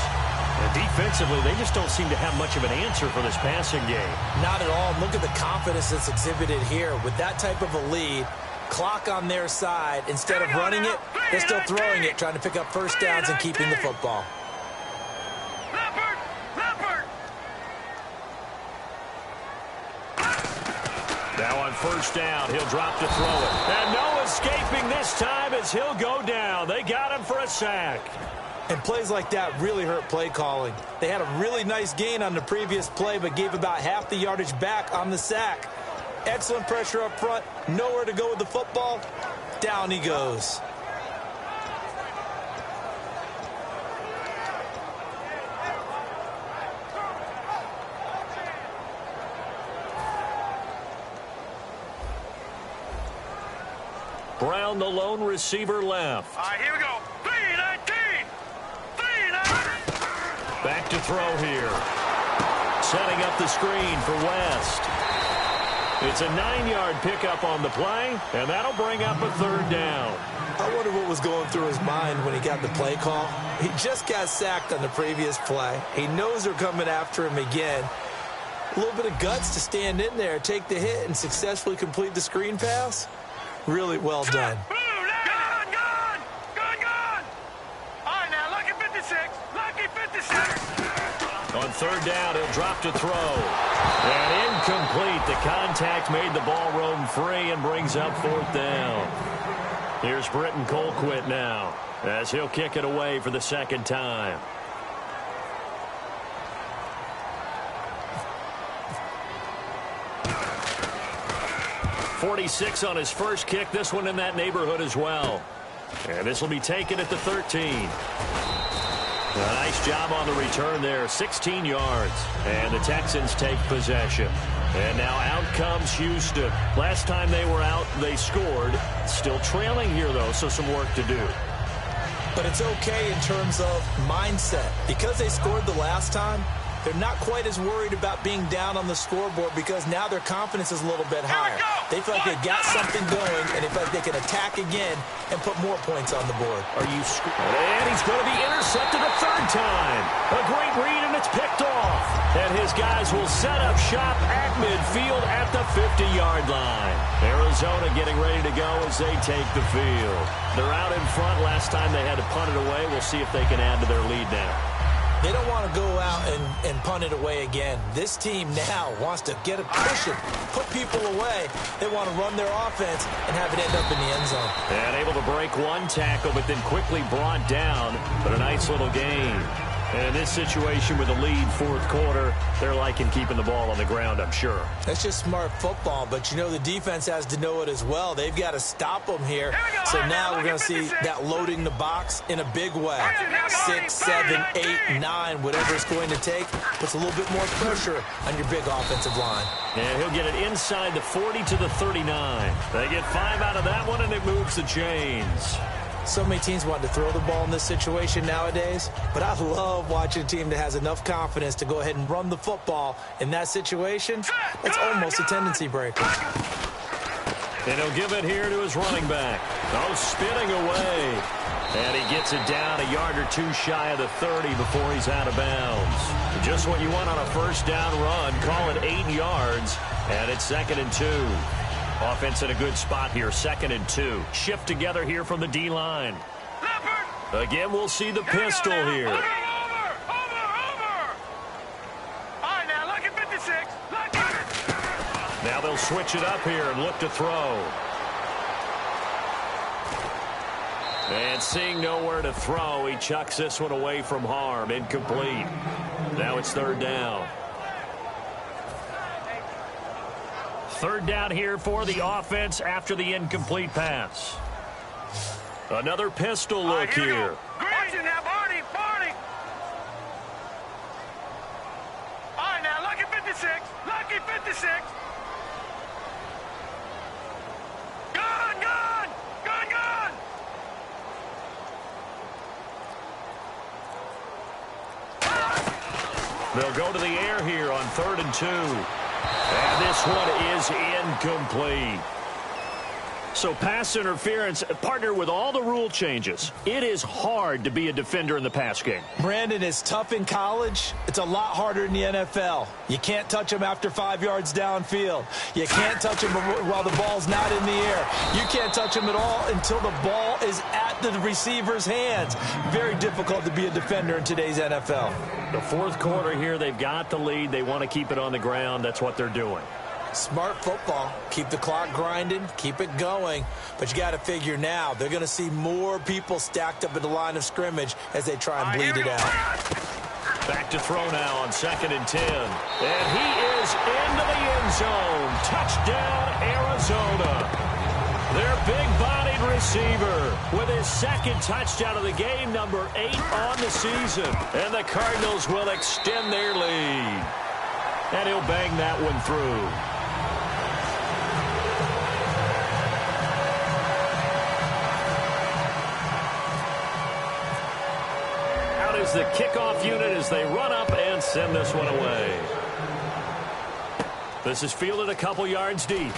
And defensively, they just don't seem to have much of an answer for this passing game. Not at all. Look at the confidence that's exhibited here. With that type of a lead, clock on their side, instead of running it, they're still throwing it, trying to pick up first downs and keeping the football. Now on first down, he'll drop to throw it. And no escaping this time as he'll go down. They got him for a sack. And plays like that really hurt play calling. They had a really nice gain on the previous play, but gave about half the yardage back on the sack. Excellent pressure up front. Nowhere to go with the football. Down he goes. Brown, the lone receiver, left. All right, here we go. 319. Back to throw here. Setting up the screen for West. It's a 9-yard pickup on the play, and that'll bring up a 3rd down. I wonder what was going through his mind when he got the play call. He just got sacked on the previous play. He knows they're coming after him again. A little bit of guts to stand in there, take the hit, and successfully complete the screen pass. Really well done. Gun. All right, now, lucky 56. Lucky 56. On 3rd down, he'll drop to throw. And incomplete. The contact made the ball roam free and brings up 4th down. Here's Britton Colquitt now as he'll kick it away for the 2nd time. 46 on his first kick. This one in that neighborhood as well. And this will be taken at the 13. A nice job on the return there, 16 yards. And the Texans take possession. And now out comes Houston. Last time they were out, they scored. Still trailing here, though, so some work to do. But it's okay in terms of mindset. Because they scored the last time, they're not quite as worried about being down on the scoreboard because now their confidence is a little bit higher. They feel like they got something going, and they feel like they can attack again and put more points on the board. And he's going to be intercepted a third time. A great read, and it's picked off. And his guys will set up shop at midfield at the 50-yard line. Arizona getting ready to go as they take the field. They're out in front. Last time they had to punt it away. We'll see if they can add to their lead now. They don't want to go out and punt it away again. This team now wants to get a push and put people away. They want to run their offense and have it end up in the end zone. And able to break one tackle, but then quickly brought down. But a nice little gain. And in this situation with the lead fourth quarter, they're liking keeping the ball on the ground, I'm sure. That's just smart football, but you know the defense has to know it as well. They've got to stop them here. So now we're going to see that loading the box in a big way. 6, 7, 8, 9, whatever it's going to take, puts a little bit more pressure on your big offensive line. And he'll get it inside the 40 to the 39. They get 5 out of that one, and it moves the chains. So many teams want to throw the ball in this situation nowadays, but I love watching a team that has enough confidence to go ahead and run the football. In that situation, it's almost a tendency breaker. And he'll give it here to his running back. Oh, spinning away. And he gets it down a yard or two shy of the 30 before he's out of bounds. Just what you want on a first down run. Call it 8 yards, and it's 2nd and 2. Offense in a good spot here, 2nd and 2. Shift together here from the D-line. Again, we'll see the pistol here. Over. All right, now, look at 56. Now they'll switch it up here and look to throw. And seeing nowhere to throw, he chucks this one away from harm. Incomplete. Now it's 3rd down. 3rd down here for the offense after the incomplete pass. Another pistol look here. Watch it now, Barney. All right, now, lucky 56. Lucky 56. Gun. They'll go to the air here on 3rd and 2. And this one is incomplete. So pass interference, partner with all the rule changes. It is hard to be a defender in the pass game. Brandon, is tough in college. It's a lot harder in the NFL. You can't touch him after 5 yards downfield. You can't touch him while the ball's not in the air. You can't touch him at all until the ball is at the receiver's hands. Very difficult to be a defender in today's NFL. The fourth quarter here, they've got the lead. They want to keep it on the ground. That's what they're doing. Smart football. Keep the clock grinding. Keep it going. But you got to figure now, they're going to see more people stacked up at the line of scrimmage as they try and bleed it out. Back to throw now on 2nd and 10. And he is into the end zone. Touchdown, Arizona. Their big-bodied receiver with his 2nd touchdown of the game, number 8 on the season. And the Cardinals will extend their lead. And he'll bang that one through. Out is the kickoff unit as they run up and send this one away. This is fielded a couple yards deep.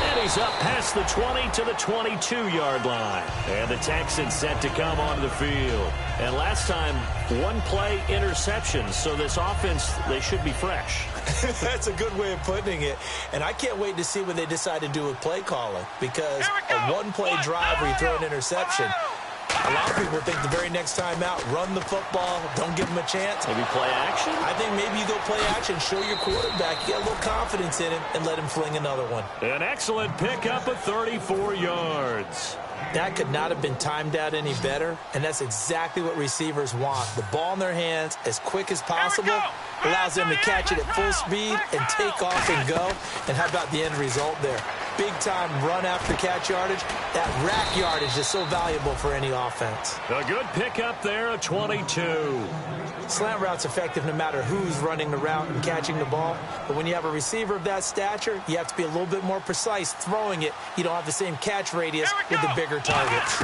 And he's up past the 20 to the 22-yard line. And the Texans set to come onto the field. And last time, 1 play interception. So this offense, they should be fresh. That's a good way of putting it. And I can't wait to see when they decide to do with play calling. Because a 1-play drive where you throw an interception, a lot of people think the very next time out, run the football, don't give them a chance. Maybe play action? I think maybe you go play action, show your quarterback, you get a little confidence in him, and let him fling another one. An excellent pickup of 34 yards. That could not have been timed out any better, and that's exactly what receivers want. The ball in their hands as quick as possible allows them to catch it at full speed and take off and go. And how about the end result there? Big-time run after catch yardage. That rack yardage is so valuable for any offense. A good pickup there, a 22. Slant route's effective no matter who's running the route and catching the ball. But when you have a receiver of that stature, you have to be a little bit more precise throwing it. You don't have the same catch radius with the bigger targets.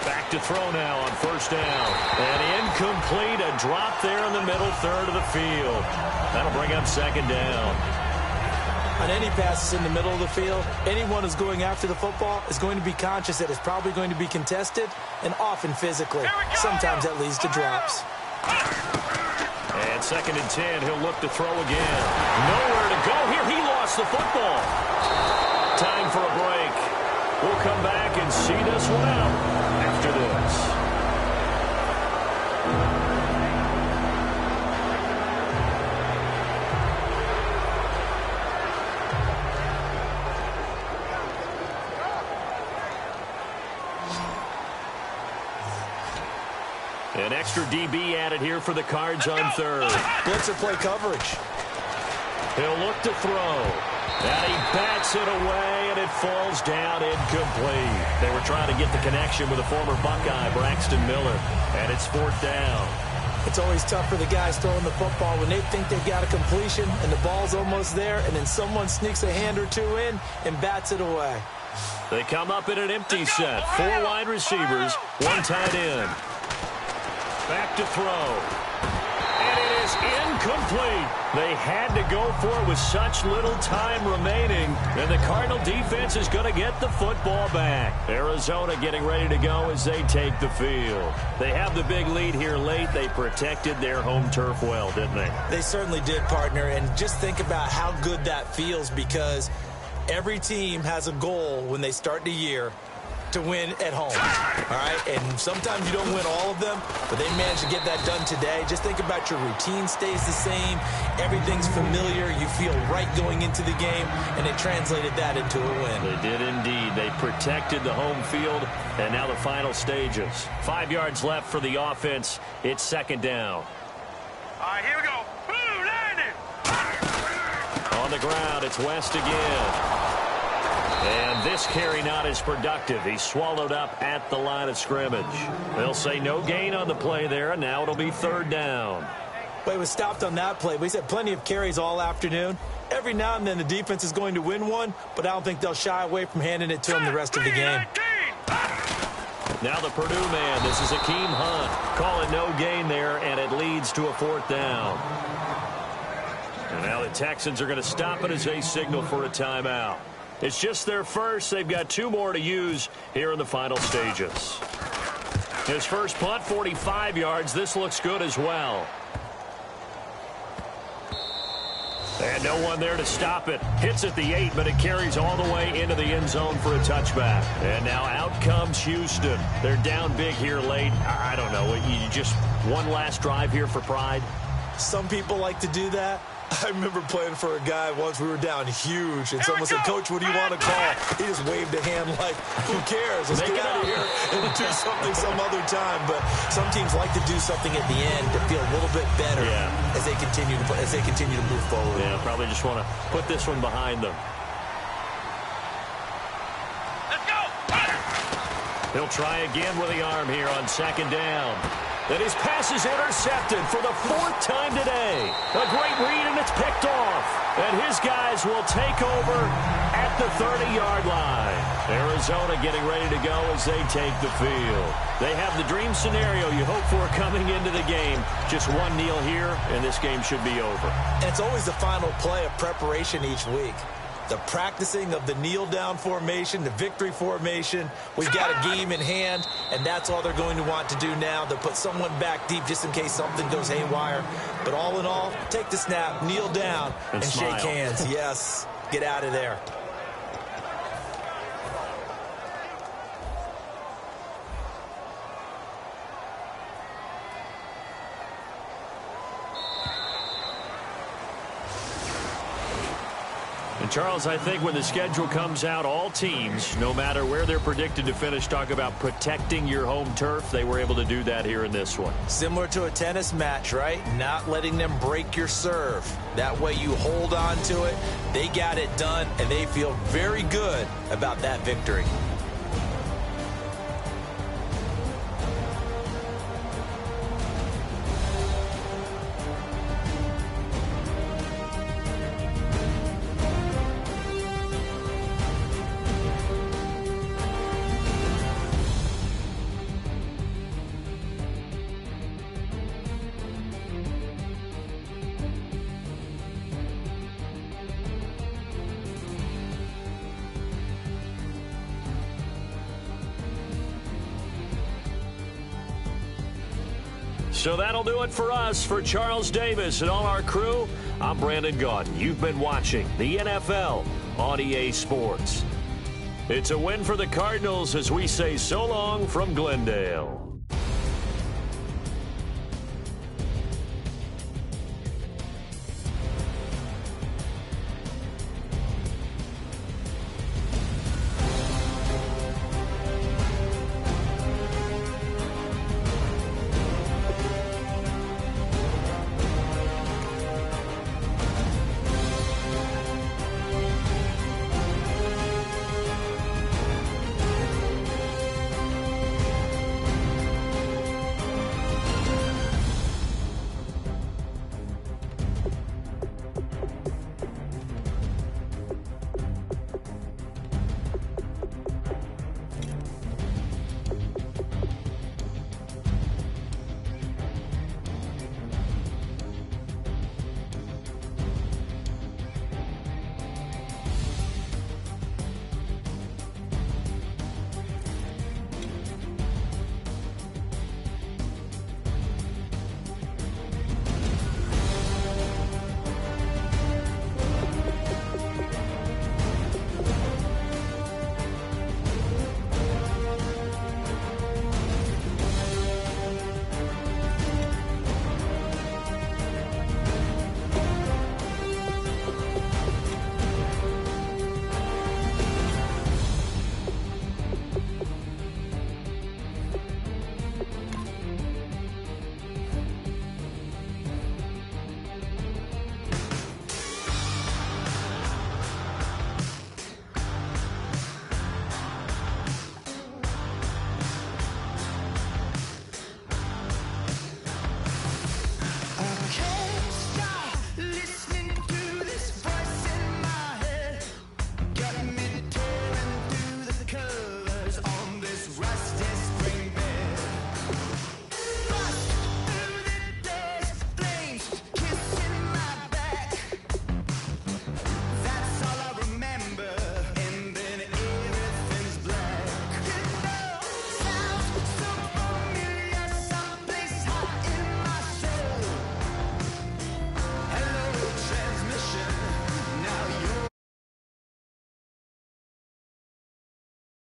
Back to throw now on first down. And incomplete, a drop there in the middle third of the field. That'll bring up second down. On any passes in the middle of the field, anyone who's going after the football is going to be conscious that it's probably going to be contested and often physically. Sometimes that leads to drops. And second and 10, he'll look to throw again. Nowhere to go here. He lost the football. Time for a break. We'll come back and see this one out after this. An extra DB added here for the Cards on third. Blitzer play coverage. He'll look to throw. And he bats it away, and it falls down incomplete. They were trying to get the connection with a former Buckeye, Braxton Miller, and it's fourth down. It's always tough for the guys throwing the football when they think they've got a completion and the ball's almost there, and then someone sneaks a hand or two in and bats it away. They come up in an empty set. 4 wide receivers, 1 tight end. Back to throw. And it is incomplete. They had to go for it with such little time remaining. And the Cardinal defense is going to get the football back. Arizona getting ready to go as they take the field. They have the big lead here late. They protected their home turf well, didn't they? They certainly did, partner. And just think about how good that feels, because every team has a goal when they start the year to win at home, all right? And sometimes you don't win all of them, but they managed to get that done today. Just think about your routine stays the same. Everything's familiar. You feel right going into the game, and they translated that into a win. They did indeed. They protected the home field, and now the final stages. 5 yards left for the offense. It's second down. All right, here we go. Boom, landing. On the ground, it's West again. And this carry not as productive. He's swallowed up at the line of scrimmage. They'll say no gain on the play there, and now it'll be third down. Well, he was stopped on that play, but he's had plenty of carries all afternoon. Every now and then the defense is going to win one, but I don't think they'll shy away from handing it to him the rest of the game. Now the Purdue man, this is Akeem Hunt. Call it no gain there, and it leads to a fourth down. And now the Texans are going to stop it as they signal for a timeout. It's just their first. They've got 2 more to use here in the final stages. His first punt, 45 yards. This looks good as well. And no one there to stop it. Hits at the 8, but it carries all the way into the end zone for a touchback. And now out comes Houston. They're down big here late. I don't know. You just one last drive here for pride? Some people like to do that. I remember playing for a guy once. We were down huge, and someone said, "Coach, what do you want to call?" He just waved a hand like, "Who cares? Let's get out of here and do something some other time." But some teams like to do something at the end to feel a little bit better as they continue to move forward. Yeah, probably just want to put this one behind them. Let's go. He'll try again with the arm here on second down. And his pass is intercepted for the 4th time today. A great read, and it's picked off. And his guys will take over at the 30-yard line. Arizona getting ready to go as they take the field. They have the dream scenario you hope for coming into the game. Just one kneel here, and this game should be over. And it's always the final play of preparation each week. The practicing of the kneel-down formation, the victory formation. We've got a game in hand, and that's all they're going to want to do now. They'll put someone back deep just in case something goes haywire. But all in all, take the snap, kneel down, and shake hands. Yes, get out of there. And Charles, I think when the schedule comes out, all teams, no matter where they're predicted to finish, talk about protecting your home turf. They were able to do that here in this one. Similar to a tennis match, right? Not letting them break your serve. That way you hold on to it. They got it done, and they feel very good about that victory. So that'll do it for us. For Charles Davis and all our crew, I'm Brandon Gaudin. You've been watching the NFL on EA Sports. It's a win for the Cardinals as we say so long from Glendale.